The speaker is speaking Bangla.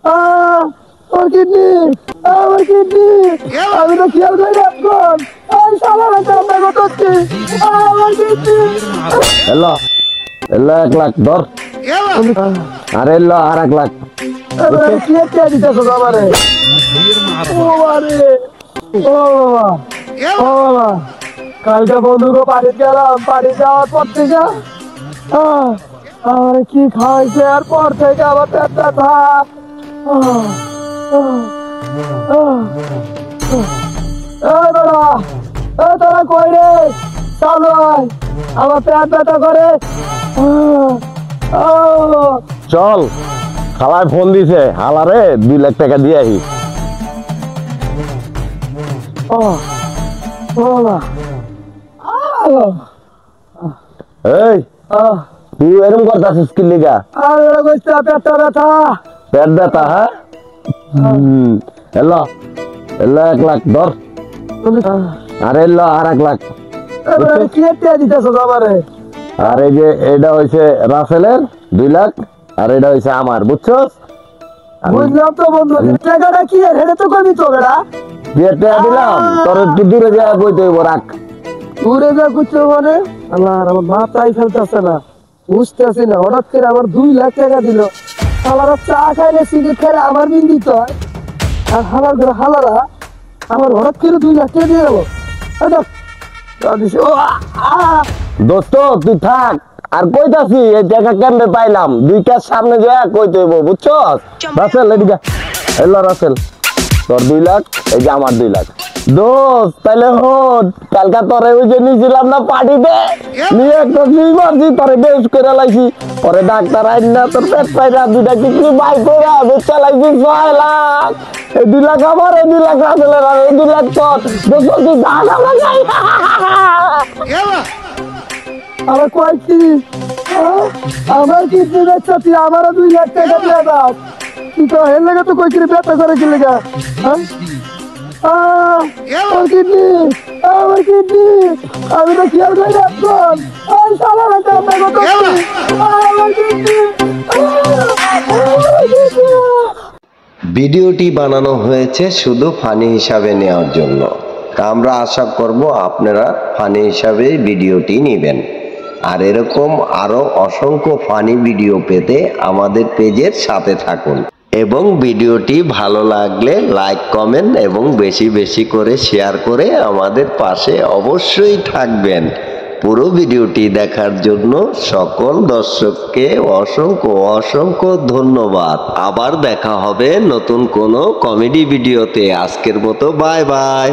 আমার কিডনি, আমার কিডনি, আমি তো খেয়াল করি এখন সারা রাত আমরা করতেছি আমার কিডনি। এলো এলো 1 লাখ ধর, আরে এলো আর 1 লাখ। কি একটা দিতেছ আমারে? ও বাবারে, ও বাবা, ও বাবা, কালকে বন্ধুকে পানি গেলাম, পানি যাওয়ার পর থেকে আমার কি খাওয়াইছে, আর পর থেকে আমার পেট ব্যথা। তোরা কই রে, চালু আয়, আমার পেট ব্যথা করে। চল, খালায় ফোন দিছে, হালারে 2 লাখ টাকা দিয়ে আহি। এই তুই এরকম করতেছিস কি লিগা? পেটটা ব্যথা, পেট ব্যথা? হ্যাঁ, এলো এলো 1 লাখ ধর, আরে এলো আর 1 লাখ। কি একটা দিতেছ আমারে? আর এই যে এটা হইছে রাসেলের 2 লাখ, আর এটা হইছে আমার, বুঝছস? বুঝলাম তো বন্ধু, টাকাটা কি হেরে তো করবি তো বেড়া। যে টাকা দিলাম তোর একটু দূরে যা কইতে হইব, রাখ। দূরে যা করছো মানে? আল্লাহ, আমার মাথায় ফেলতেছে না, বুঝতেছি না। হঠাৎ করে আমার 2 লাখ টাকা দিল, হালারা চা খাইলে সিগারেট খাইলে আমার বিল দিত, আর হালারা আমার হঠাৎ করে 2 লাখ টাকা দিয়ে গেল। দোস্ত তুই থাক, আর কইতাছি এই টাকা কেমনে পাইলাম 2 কাজ সামনে যা কইতে হইব, বুঝছস? রাসেল এদিকে এলো, রাসেল তোর 2 লাখ, এই যে আমার 2 লাখ। দোস্ত তাইলে হন, কালকা তোরে ওই যে নিয়েছিলাম না পার্টিতে, নিয়ে একটা মারছি, তোরে বেশ করে লাইছি, পরে ডাক্তার আইন না তোর পেট পাইরা 2টা কিডনি বাই করে চালাইছি 6 লাখ। এই 2 লাখ আমার, এই 2 লাখ রাসেলের, আর এই 2 লাখ তোর। দোস্ত তুই ধান আমরা যাই। আমার কয়েকটি আমার কিডনি বেচা, তুই আমারও 2 লাখ টাকা দিয়ে দাও। তুই তো এর লেগে তো কই কিনে ব্যথা করে কি লেগা? আমার কিডনি, আমার কিডনি, আমি তো খেয়াল করি এখন সারা রাত আমরা করতেছি আমার কিডনি। ভিডিওটি বানানো হয়েছে শুধু ফানি হিসাবে নেওয়ার জন্য। তা আমরা আশা করব আপনারা ফানি হিসাবে ভিডিওটি নেবেন। আর এরকম আরো অসংখ্য ফানি ভিডিও পেতে আমাদের পেজের সাথে থাকুন, এবং ভিডিওটি ভালো লাগলে লাইক, কমেন্ট এবং বেশি বেশি করে শেয়ার করে আমাদের পাশে অবশ্যই থাকবেন। পুরো ভিডিওটি দেখার জন্য সকল দর্শককে অসংখ্য অসংখ্য ধন্যবাদ। আবার দেখা হবে নতুন কোনো কমেডি ভিডিওতে। আজকের মতো বাই বাই।